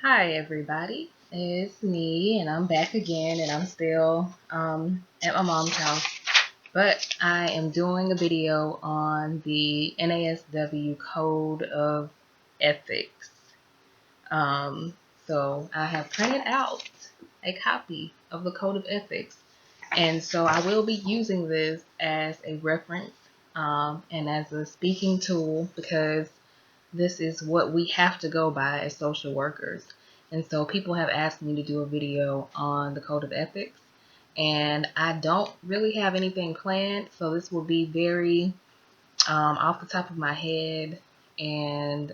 Hi everybody, it's me and I'm back again and I'm still at my mom's house, but I am doing a video on the NASW Code of Ethics. Um, so I have printed out a copy of the Code of Ethics, and so I will be using this as a reference and as a speaking tool because this is what we have to go by as social workers. And so people have asked me to do a video on the Code of Ethics, and I don't really have anything planned, so this will be very off the top of my head, and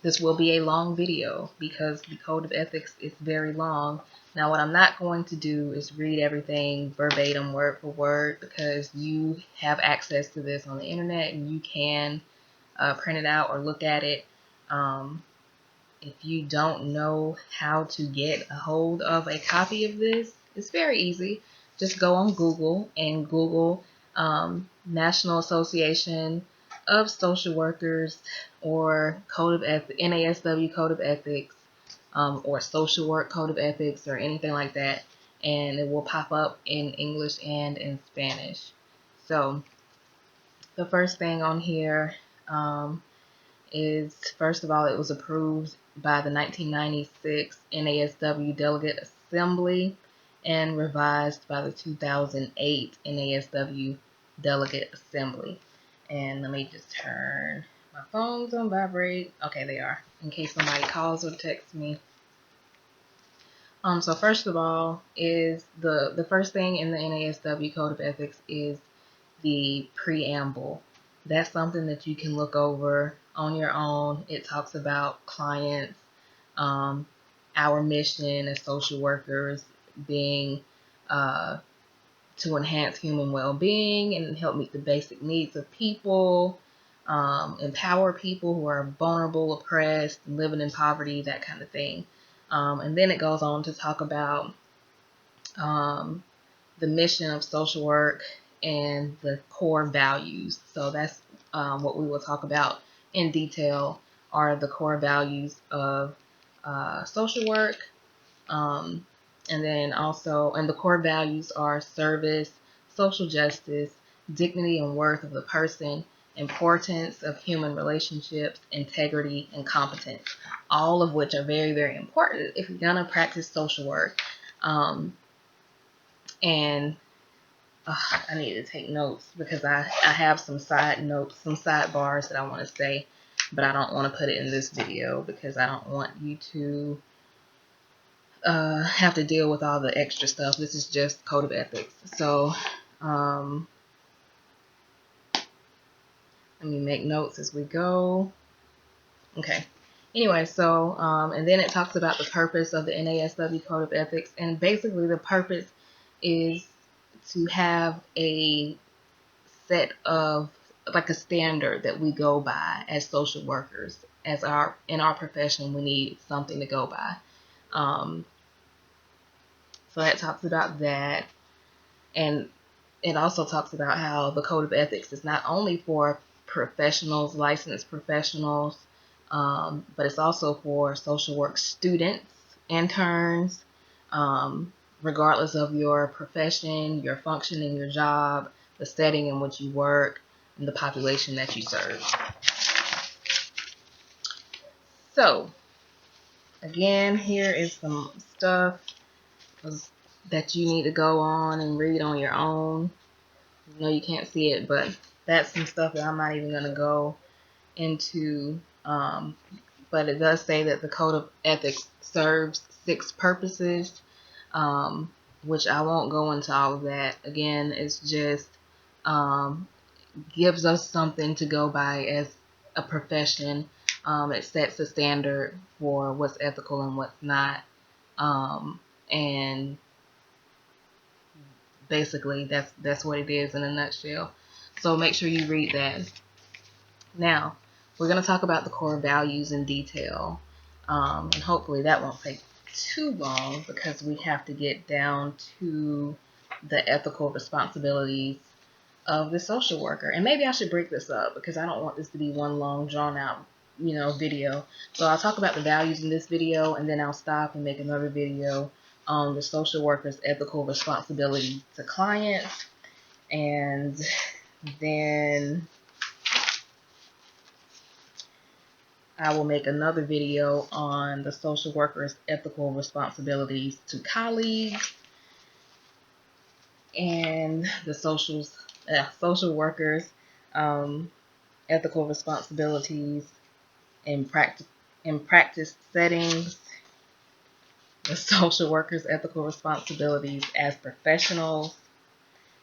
this will be a long video because the Code of Ethics is very long. Now, what I'm not going to do is read everything verbatim, word for word, because you have access to this on the internet and you can print it out or look at it. Um, if you don't know how to get a hold of a copy of this, it's very easy. Just go on Google and Google National Association of Social Workers or Code of Ethics, NASW Code of Ethics, or Social Work Code of Ethics or anything like that, and it will pop up in English and in Spanish. So the first thing on here is, first of all, it was approved by the 1996 NASW Delegate Assembly and revised by the 2008 NASW Delegate Assembly. And let me just turn my phones on vibrate. Okay, they are, in case somebody calls or texts me. So first of all, is the first thing in the NASW Code of Ethics is the preamble. That's something that you can look over on your own. It talks about clients, um, our mission as social workers being to enhance human well-being and help meet the basic needs of people, empower people who are vulnerable, oppressed, living in poverty, that kind of thing. And then it goes on to talk about um, the mission of social work and the core values. So that's what we will talk about in detail are the core values of social work. Um, and then also, and the core values are service, social justice, dignity and worth of the person, importance of human relationships, integrity, and competence. All of which are very, very important if you're going to practice social work. And I need to take notes because I have some side notes, some sidebars that I want to say, but I don't want to put it in this video because I don't want you to have to deal with all the extra stuff. This is just Code of Ethics. So let me make notes as we go. Okay. Anyway, so and then it talks about the purpose of the NASW Code of Ethics, and basically the purpose is to have a set of, like, a standard that we go by as social workers. As our in our profession, we need something to go by. Um, so that talks about that, and it also talks about how the Code of Ethics is not only for professionals, licensed professionals, but it's also for social work students, interns, um, regardless of your profession, your function in your job, the setting in which you work, and the population that you serve. So, again, here is some stuff that you need to go on and read on your own. I know you can't see it, but that's some stuff that I'm not even going to go into. But it does say that the Code of Ethics serves 6 purposes, which I won't go into all of that. Again, it's just gives us something to go by as a profession. It sets a standard for what's ethical and what's not. And basically, that's what it is in a nutshell. So make sure you read that. Now, we're going to talk about the core values in detail, and hopefully that won't take too long because we have to get down to the ethical responsibilities of the social worker. And maybe I should break this up because I don't want this to be one long, drawn out video. So I'll talk about the values in this video, and then I'll stop and make another video on the social worker's ethical responsibility to clients. And then I will make another video on the social worker's ethical responsibilities to colleagues and the social workers ethical responsibilities in practice settings, the social workers ethical responsibilities as professionals,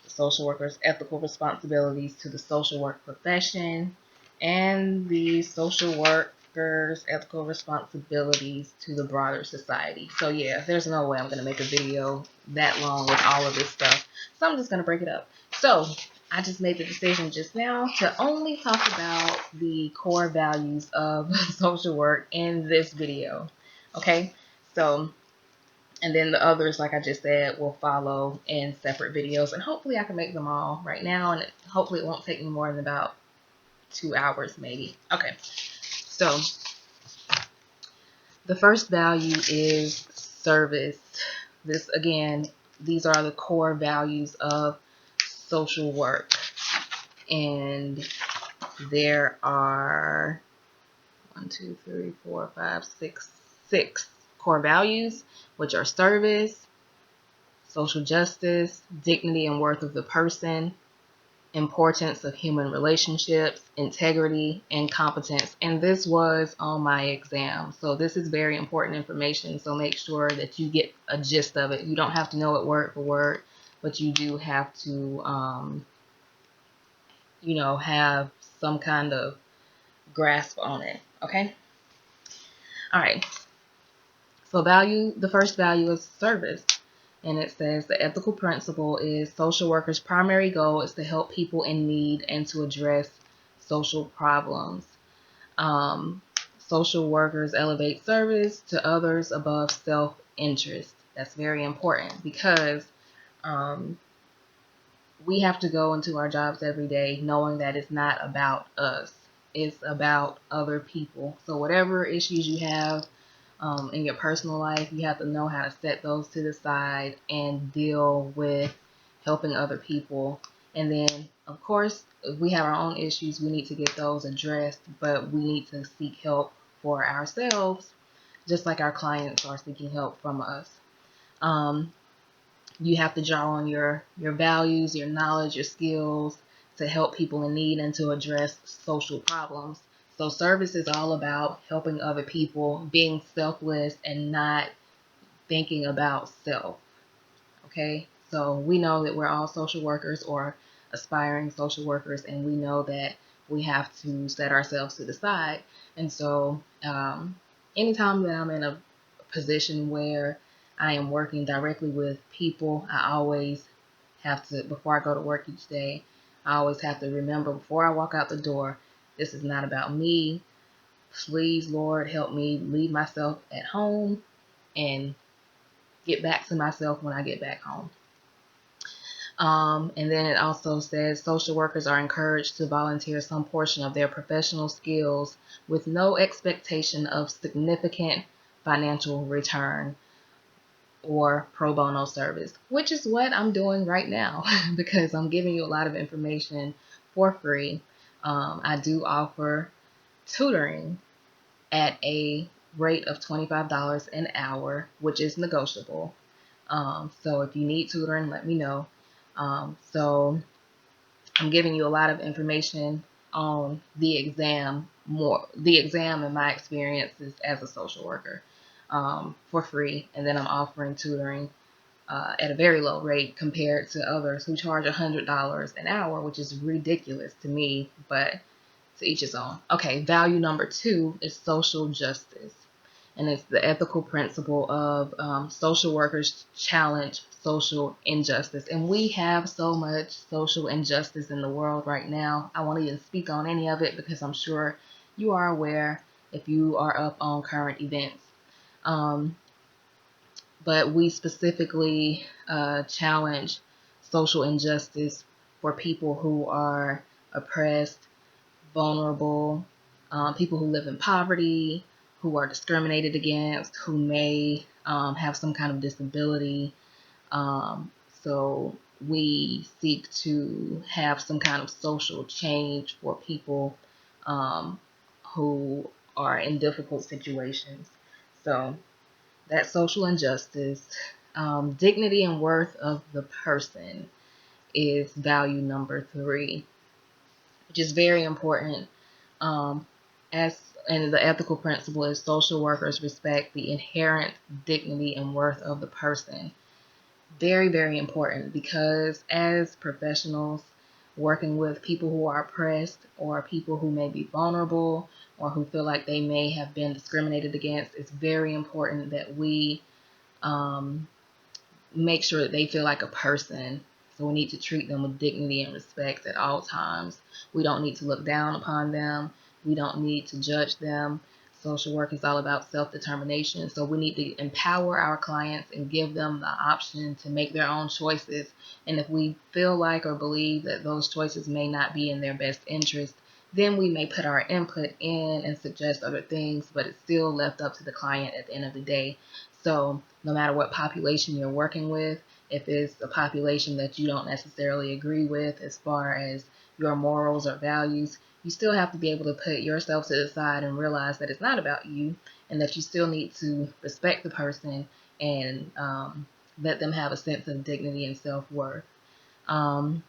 the social workers ethical responsibilities to the social work profession, and the social workers ethical responsibilities to the broader society. So yeah, there's no way I'm going to make a video that long with all of this stuff, so I'm just going to break it up. So I just made the decision just now to only talk about the core values of social work in this video. Okay, so and then the others, like I just said, will follow in separate videos, and hopefully I can make them all right now, and hopefully it won't take me more than about 2 hours maybe. Okay, so the first value is service. This, again, these are the core values of social work, and there are 6 core values, which are service, social justice, dignity and worth of the person, importance of human relationships, integrity, and competence. And this was on my exam. So this is very important information. So make sure that you get a gist of it. You don't have to know it word for word, but you do have to, have some kind of grasp on it. Okay. All right. So the first value is service. And it says the ethical principle is social workers' primary goal is to help people in need and to address social problems. Social workers elevate service to others above self-interest. That's very important because we have to go into our jobs every day knowing that it's not about us. It's about other people. So whatever issues you have in your personal life, you have to know how to set those to the side and deal with helping other people. And then, of course, if we have our own issues, we need to get those addressed, but we need to seek help for ourselves, just like our clients are seeking help from us. You have to draw on your values, your knowledge, your skills to help people in need and to address social problems. So service is all about helping other people, being selfless and not thinking about self. Okay? So we know that we're all social workers or aspiring social workers, and we know that we have to set ourselves to the side. And so anytime that I'm in a position where I am working directly with people, I always have to, before I go to work each day, I always have to remember before I walk out the door, this is not about me. Please, Lord, help me leave myself at home and get back to myself when I get back home. And then it also says social workers are encouraged to volunteer some portion of their professional skills with no expectation of significant financial return or pro bono service, which is what I'm doing right now because I'm giving you a lot of information for free. I do offer tutoring at a rate of $25 an hour, which is negotiable. So if you need tutoring, let me know. So I'm giving you a lot of information on the exam and my experiences as a social worker for free. And then I'm offering tutoring at a very low rate compared to others who charge $100 an hour, which is ridiculous to me, but to each his own. Okay, value number 2 is social justice. And it's the ethical principle of social workers challenge social injustice. And we have so much social injustice in the world right now. I won't even speak on any of it because I'm sure you are aware if you are up on current events. But we specifically challenge social injustice for people who are oppressed, vulnerable, people who live in poverty, who are discriminated against, who may have some kind of disability. Um, so we seek to have some kind of social change for people um, who are in difficult situations. So that social injustice, dignity and worth of the person is value number 3, which is very important. Um, as and the ethical principle is social workers respect the inherent dignity and worth of the person. Very, very important, because as professionals working with people who are oppressed or people who may be vulnerable or who feel like they may have been discriminated against, it's very important that we um, make sure that they feel like a person. So we need to treat them with dignity and respect at all times. We don't need to look down upon them. We don't need to judge them. Social work is all about self-determination. So we need to empower our clients and give them the option to make their own choices. And if we feel like or believe that those choices may not be in their best interest, then we may put our input in and suggest other things, but it's still left up to the client at the end of the day. So no matter what population you're working with, if it's a population that you don't necessarily agree with as far as your morals or values, you still have to be able to put yourself to the side and realize that it's not about you, and that you still need to respect the person and let them have a sense of dignity and self-worth. Um,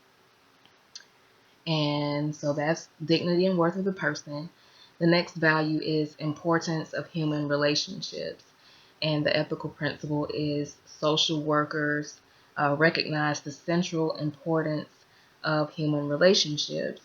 and so that's dignity and worth of the person. The next value is importance of human relationships. And the ethical principle is social workers recognize the central importance of human relationships.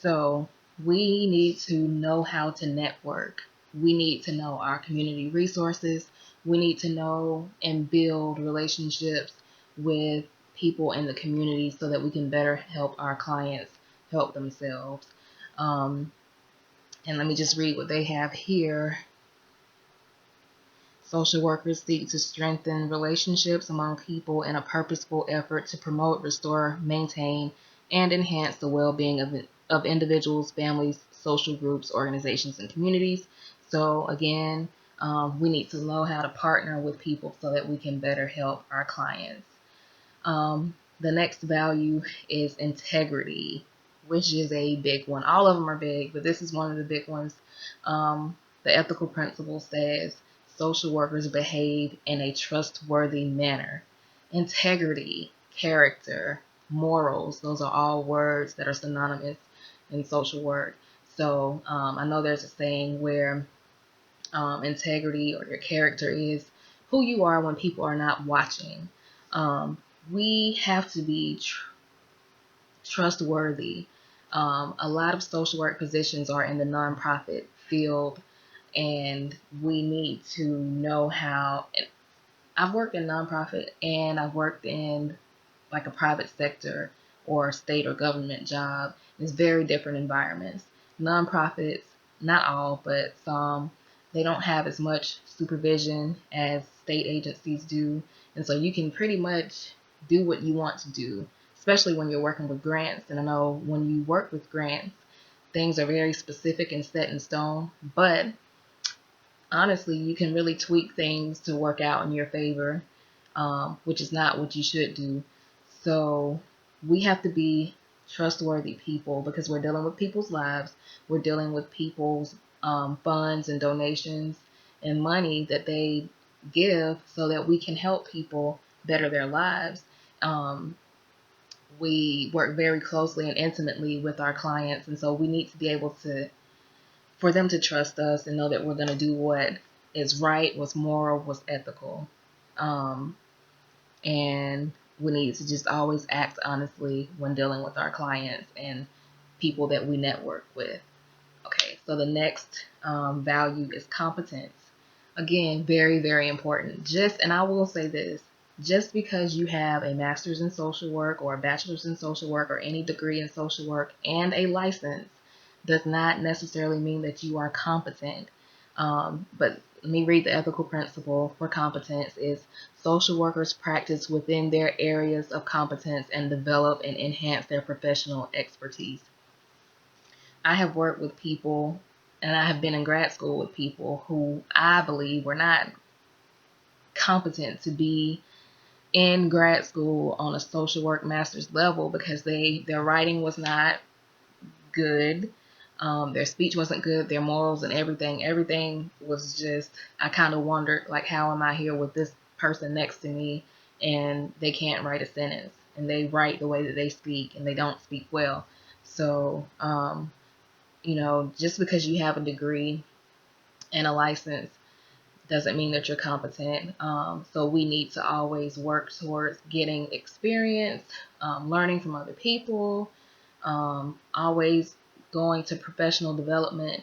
So we need to know how to network. We need to know our community resources. We need to know and build relationships with people in the community so that we can better help our clients help themselves. Um, and let me just read what they have here. Social workers seek to strengthen relationships among people in a purposeful effort to promote, restore, maintain, and enhance the well-being of individuals, families, social groups, organizations, and communities. So again, we need to know how to partner with people so that we can better help our clients. The next value is integrity, which is a big one. All of them are big, but this is one of the big ones. The ethical principle says social workers behave in a trustworthy manner. Integrity, character, morals, those are all words that are synonymous in social work. So I know there's a saying where integrity or your character is who you are when people are not watching. Um, we have to be trustworthy. A lot of social work positions are in the nonprofit field, and we need to know how. I've worked in nonprofit and I've worked in like a private sector or state or government job. It's very different environments. Nonprofits, not all, but some, they don't have as much supervision as state agencies do. And so you can pretty much do what you want to do, especially when you're working with grants. And I know when you work with grants, things are very specific and set in stone. But honestly, you can really tweak things to work out in your favor, which is not what you should do. So we have to be trustworthy people because we're dealing with people's lives. We're dealing with people's funds and donations and money that they give so that we can help people better their lives. Um, we work very closely and intimately with our clients, and so we need to be able to for them to trust us and know that we're going to do what is right, what's moral, what's ethical. Um, and we need to just always act honestly when dealing with our clients and people that we network with. Okay, so the next value is competence. Again, very, very important. And I will say this, just because you have a master's in social work or a bachelor's in social work or any degree in social work and a license does not necessarily mean that you are competent. But let me read the ethical principle for competence is social workers practice within their areas of competence and develop and enhance their professional expertise. I have worked with people and I have been in grad school with people who I believe were not competent to be in grad school on a social work master's level because their writing was not good. Their speech wasn't good. Their morals and everything was just, I kind of wondered, like, how am I here with this person next to me and they can't write a sentence and they write the way that they speak and they don't speak well. So, just because you have a degree and a license doesn't mean that you're competent. So we need to always work towards getting experience, learning from other people, always going to professional development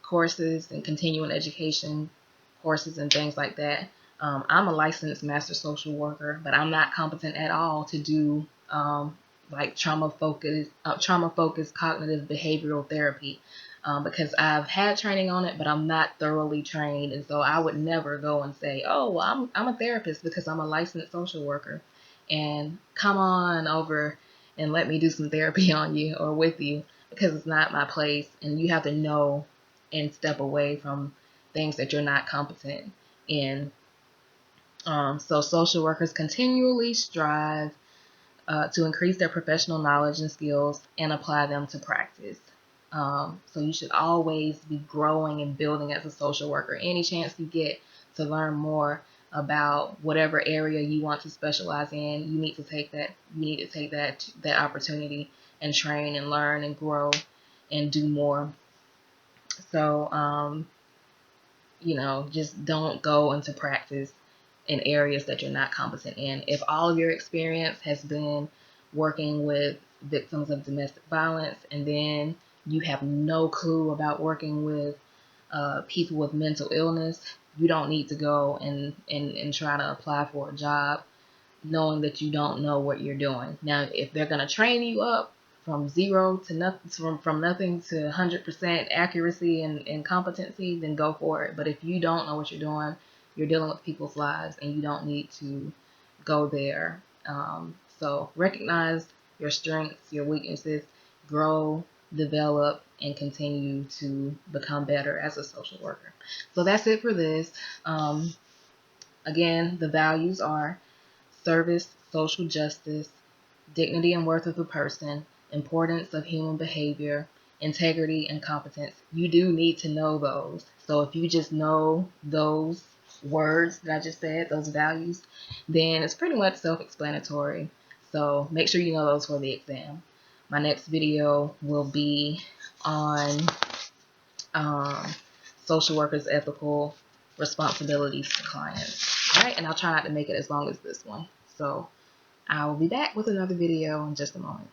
courses and continuing education courses and things like that. I'm a licensed master social worker, but I'm not competent at all to do like trauma focused cognitive behavioral therapy because I've had training on it, but I'm not thoroughly trained, and so I would never go and say, "Oh, well, I'm a therapist because I'm a licensed social worker," and come on over and let me do some therapy on you or with you, because it's not my place, and you have to know and step away from things that you're not competent in. So social workers continually strive to increase their professional knowledge and skills and apply them to practice. So you should always be growing and building as a social worker. Any chance you get to learn more about whatever area you want to specialize in, you need to take that. You need to take that opportunity and train and learn and grow and do more. So just don't go into practice in areas that you're not competent in. If all of your experience has been working with victims of domestic violence and then you have no clue about working with people with mental illness, you don't need to go and try to apply for a job knowing that you don't know what you're doing. Now, if they're going to train you up from zero to nothing, from nothing to 100% accuracy and competency, then go for it. But if you don't know what you're doing, you're dealing with people's lives and you don't need to go there. So recognize your strengths, your weaknesses, grow, develop, and continue to become better as a social worker. So that's it for this. Again, the values are service, social justice, dignity and worth of a person, importance of human behavior, integrity, and competence. You do need to know those. So if you just know those words that I just said, those values, then it's pretty much self-explanatory. So make sure you know those for the exam. My next video will be on um, social workers' ethical responsibilities to clients. All right, and I'll try not to make it as long as this one. So I will be back with another video in just a moment.